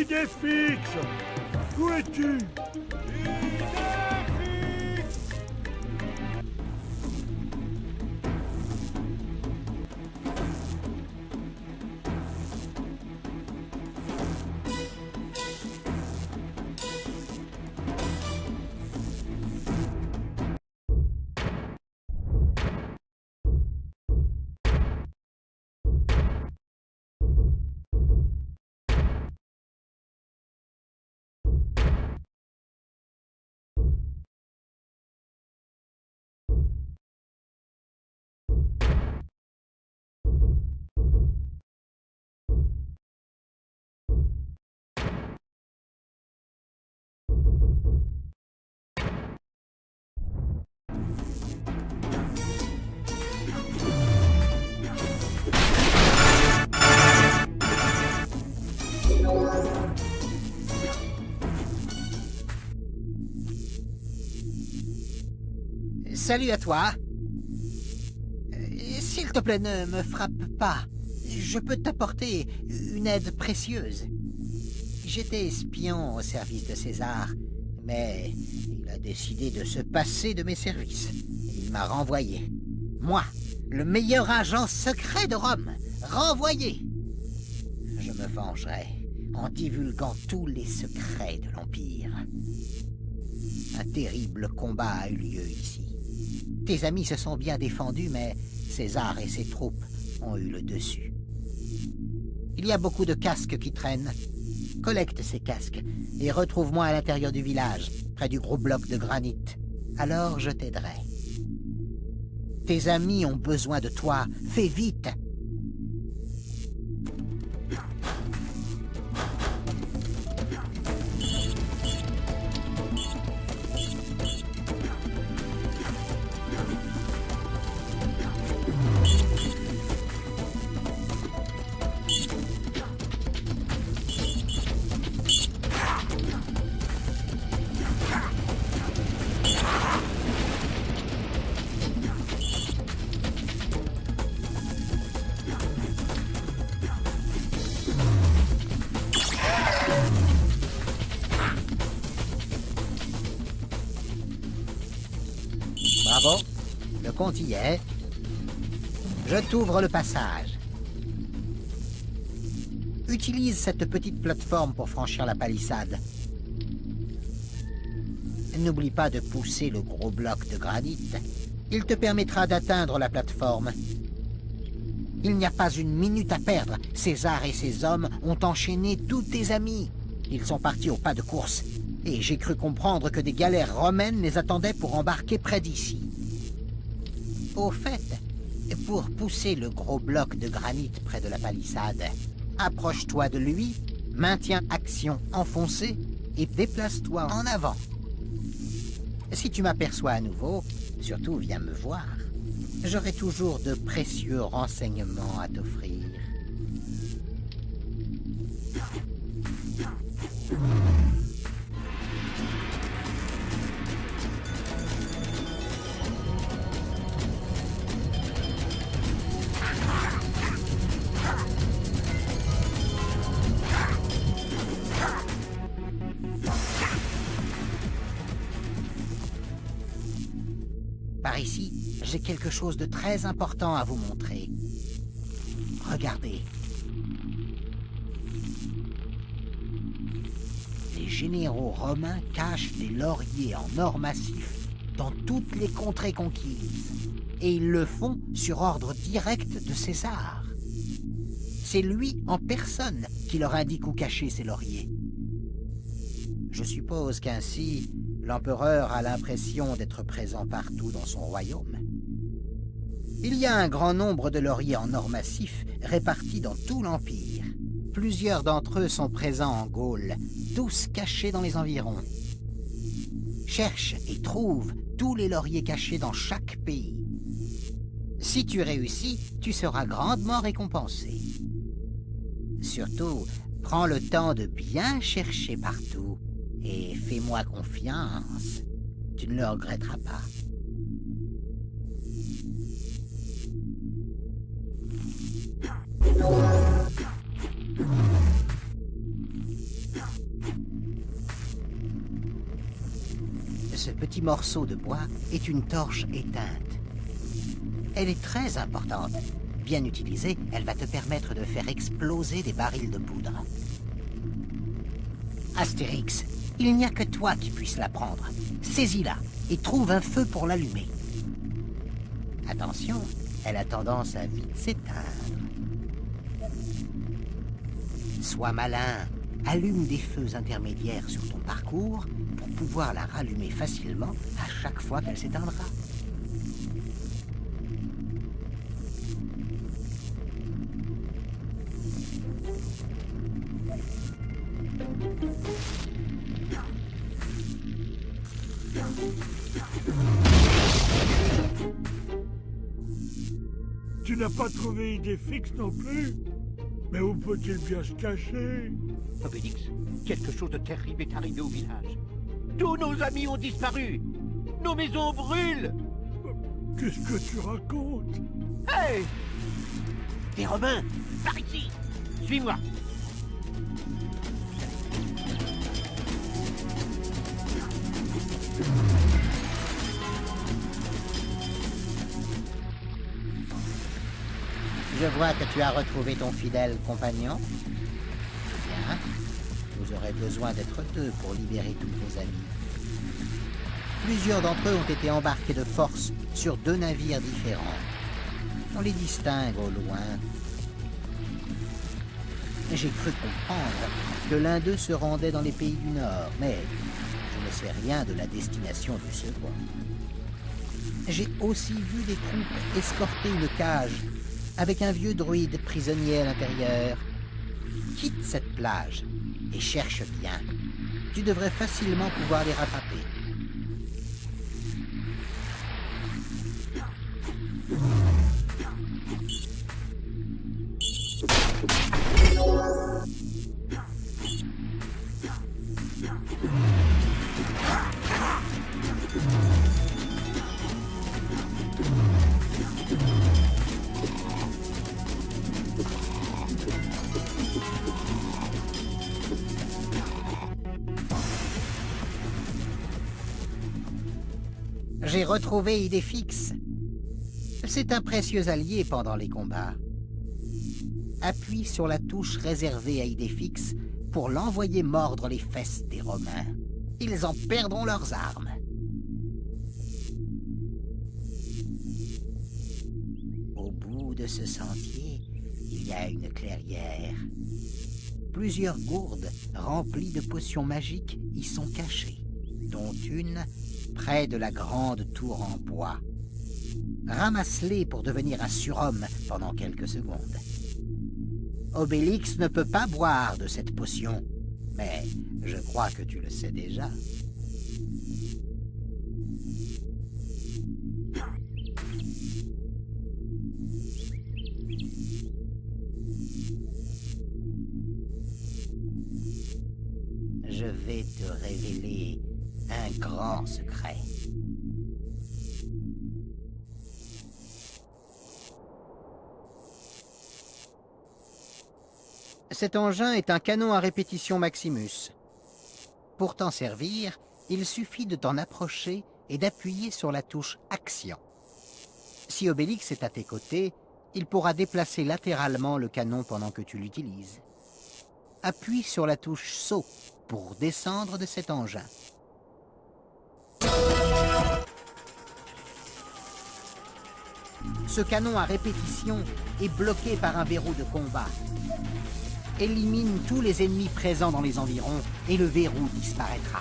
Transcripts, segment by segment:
Idée fixe. Où es-tu? Salut à toi. S'il te plaît, ne me frappe pas. Je peux t'apporter une aide précieuse. J'étais espion au service de César, mais il a décidé de se passer de mes services. Il m'a renvoyé. Moi, le meilleur agent secret de Rome, renvoyé. Je me vengerai en divulguant tous les secrets de l'Empire. Un terrible combat a eu lieu ici. Tes amis se sont bien défendus, mais César et ses troupes ont eu le dessus. Il y a beaucoup de casques qui traînent. Collecte ces casques et retrouve-moi à l'intérieur du village, près du gros bloc de granit. Alors je t'aiderai. Tes amis ont besoin de toi. Fais vite! Bravo, le compte y est. Je t'ouvre le passage. Utilise cette petite plateforme pour franchir la palissade. N'oublie pas de pousser le gros bloc de granit. Il te permettra d'atteindre la plateforme. Il n'y a pas une minute à perdre. César et ses hommes ont enchaîné tous tes amis. Ils sont partis au pas de course. Et j'ai cru comprendre que des galères romaines les attendaient pour embarquer près d'ici. Au fait, pour pousser le gros bloc de granit près de la palissade, approche-toi de lui, maintiens action enfoncée et déplace-toi en avant. Si tu m'aperçois à nouveau, surtout viens me voir. J'aurai toujours de précieux renseignements à t'offrir. Par ici, j'ai quelque chose de très important à vous montrer. Regardez. Les généraux romains cachent des lauriers en or massif dans toutes les contrées conquises. Et ils le font sur ordre direct de César. C'est lui en personne qui leur indique où cacher ces lauriers. Je suppose qu'ainsi, l'empereur a l'impression d'être présent partout dans son royaume. Il y a un grand nombre de lauriers en or massif répartis dans tout l'Empire. Plusieurs d'entre eux sont présents en Gaule, tous cachés dans les environs. Cherche et trouve tous les lauriers cachés dans chaque pays. Si tu réussis, tu seras grandement récompensé. Surtout, prends le temps de bien chercher partout et fais-moi confiance. Tu ne le regretteras pas. Ce petit morceau de bois est une torche éteinte. Elle est très importante. Bien utilisée, elle va te permettre de faire exploser des barils de poudre. Astérix, il n'y a que toi qui puisse la prendre. Saisis-la et trouve un feu pour l'allumer. Attention, elle a tendance à vite s'éteindre. Sois malin, allume des feux intermédiaires sur ton parcours pour pouvoir la rallumer facilement à chaque fois qu'elle s'éteindra. Tu n'as pas trouvé idée fixe non plus? Mais où peut-il bien se cacher? Obélix, quelque chose de terrible est arrivé au village. Tous nos amis ont disparu. Nos maisons brûlent. Qu'est-ce que tu racontes? Hey! Des Romains, par ici. Suis-moi. Je vois que tu as retrouvé ton fidèle compagnon. Bien. Vous aurez besoin d'être deux pour libérer tous vos amis. Plusieurs d'entre eux ont été embarqués de force sur 2 navires différents. On les distingue au loin. J'ai cru comprendre que l'un d'eux se rendait dans les pays du Nord, mais je ne sais rien de la destination du second. J'ai aussi vu des troupes escorter une cage avec un vieux druide prisonnier à l'intérieur. Quitte cette plage et cherche bien. Tu devrais facilement pouvoir les rattraper. J'ai retrouvé Idéfix. C'est un précieux allié pendant les combats. Appuie sur la touche réservée à Idéfix pour l'envoyer mordre les fesses des Romains. Ils en perdront leurs armes. Au bout de ce sentier, il y a une clairière. Plusieurs gourdes remplies de potions magiques y sont cachées, dont une près de la grande tour en bois. Ramasse-les pour devenir un surhomme pendant quelques secondes. Obélix ne peut pas boire de cette potion, mais je crois que tu le sais déjà. Je vais te révéler un grand secret. Cet engin est un canon à répétition Maximus. Pour t'en servir, il suffit de t'en approcher et d'appuyer sur la touche Action. Si Obélix est à tes côtés, il pourra déplacer latéralement le canon pendant que tu l'utilises. Appuie sur la touche Saut pour descendre de cet engin. Ce canon à répétition est bloqué par un verrou de combat. Élimine tous les ennemis présents dans les environs et le verrou disparaîtra.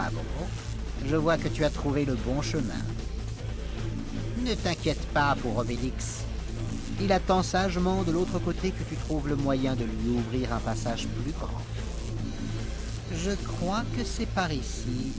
Bravo. Je vois que tu as trouvé le bon chemin. Ne t'inquiète pas pour Obélix. Il attend sagement de l'autre côté que tu trouves le moyen de lui ouvrir un passage plus grand. Je crois que c'est par ici.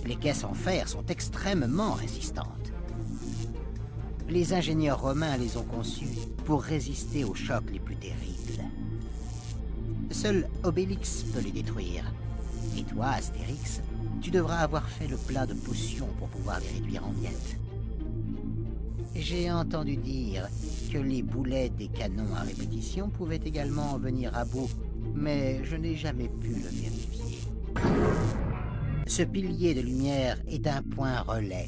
Les caisses en fer sont extrêmement résistantes. Les ingénieurs romains les ont conçues pour résister aux chocs les plus terribles. Seul Obélix peut les détruire. Et toi, Astérix, tu devras avoir fait le plein de potions pour pouvoir les réduire en miettes. J'ai entendu dire que les boulets des canons à répétition pouvaient également en venir à bout, mais je n'ai jamais pu le vérifier. Ce pilier de lumière est un point relais.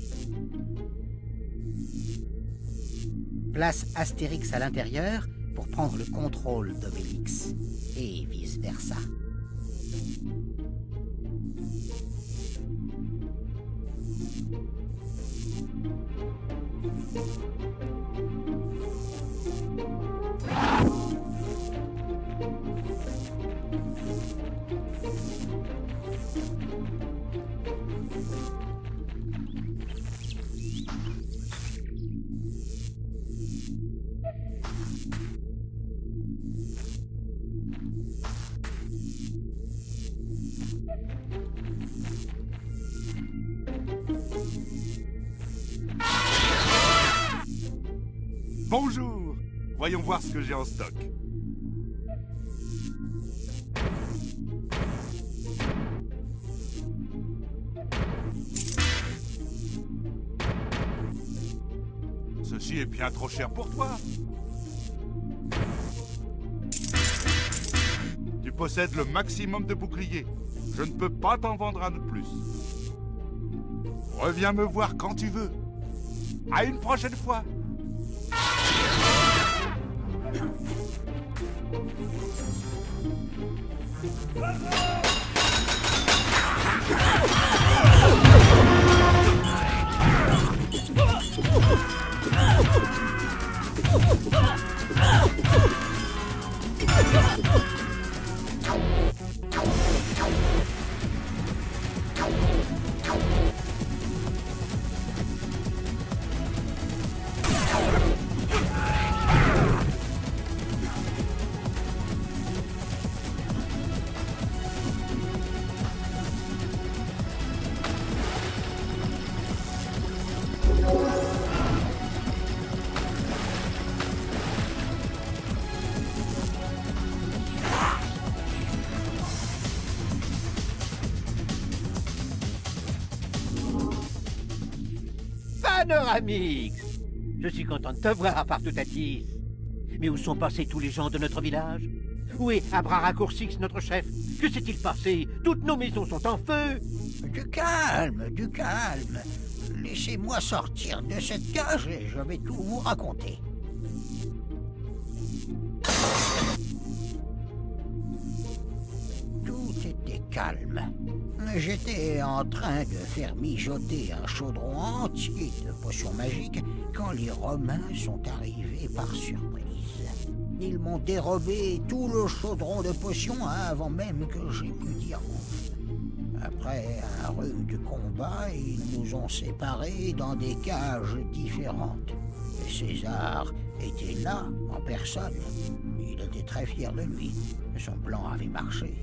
Place Astérix à l'intérieur pour prendre le contrôle d'Obélix, et vice-versa. Bonjour! Voyons voir ce que j'ai en stock. celle-ci est bien trop chère pour toi. Tu possèdes le maximum de boucliers. Je ne peux pas t'en vendre un de plus. Reviens me voir quand tu veux. À une prochaine fois. Panoramix! Je suis content de te voir, Partoutatis. Mais où sont passés tous les gens de notre village? Où est Abraracourcix, notre chef? Que s'est-il passé? Toutes nos maisons sont en feu! Du calme, du calme. Laissez-moi sortir de cette cage et je vais tout vous raconter. Tout était calme. J'étais en train de faire mijoter un chaudron entier de potions magiques quand les Romains sont arrivés par surprise. Ils m'ont dérobé tout le chaudron de potions avant même que j'aie pu dire mot. Après un rude combat, ils nous ont séparés dans des cages différentes. Et César était là, en personne. Il était très fier de lui. Son plan avait marché.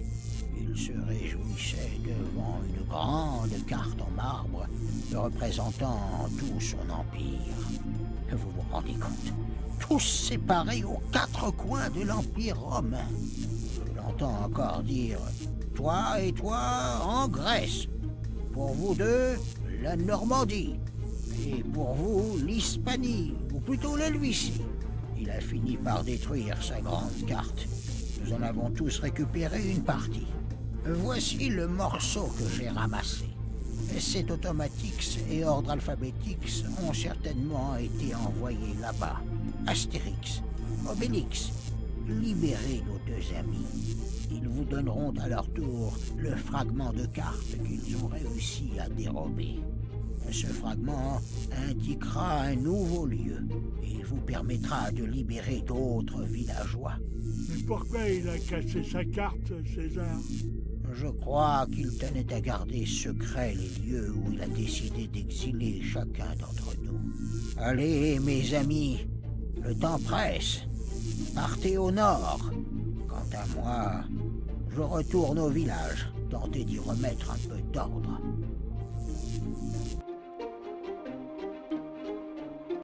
Il se réjouissait devant une grande carte en marbre représentant tout son empire. Vous vous rendez compte? Tous séparés aux quatre coins de l'Empire romain. Je l'entends encore dire « Toi et toi en Grèce. Pour vous deux, la Normandie. Et pour vous, l'Hispanie, ou plutôt la Lucie. » Il a fini par détruire sa grande carte. Nous en avons tous récupéré une partie. Voici le morceau que j'ai ramassé. Cet Automatix et Ordre Alphabétix ont certainement été envoyés là-bas. Astérix, Obélix, libérez nos deux amis. Ils vous donneront à leur tour le fragment de carte qu'ils ont réussi à dérober. Ce fragment indiquera un nouveau lieu et vous permettra de libérer d'autres villageois. Mais pourquoi il a cassé sa carte, César? Je crois qu'il tenait à garder secret les lieux où il a décidé d'exiler chacun d'entre nous. Allez, mes amis, le temps presse. Partez au nord. Quant à moi, je retourne au village, tenter d'y remettre un peu d'ordre.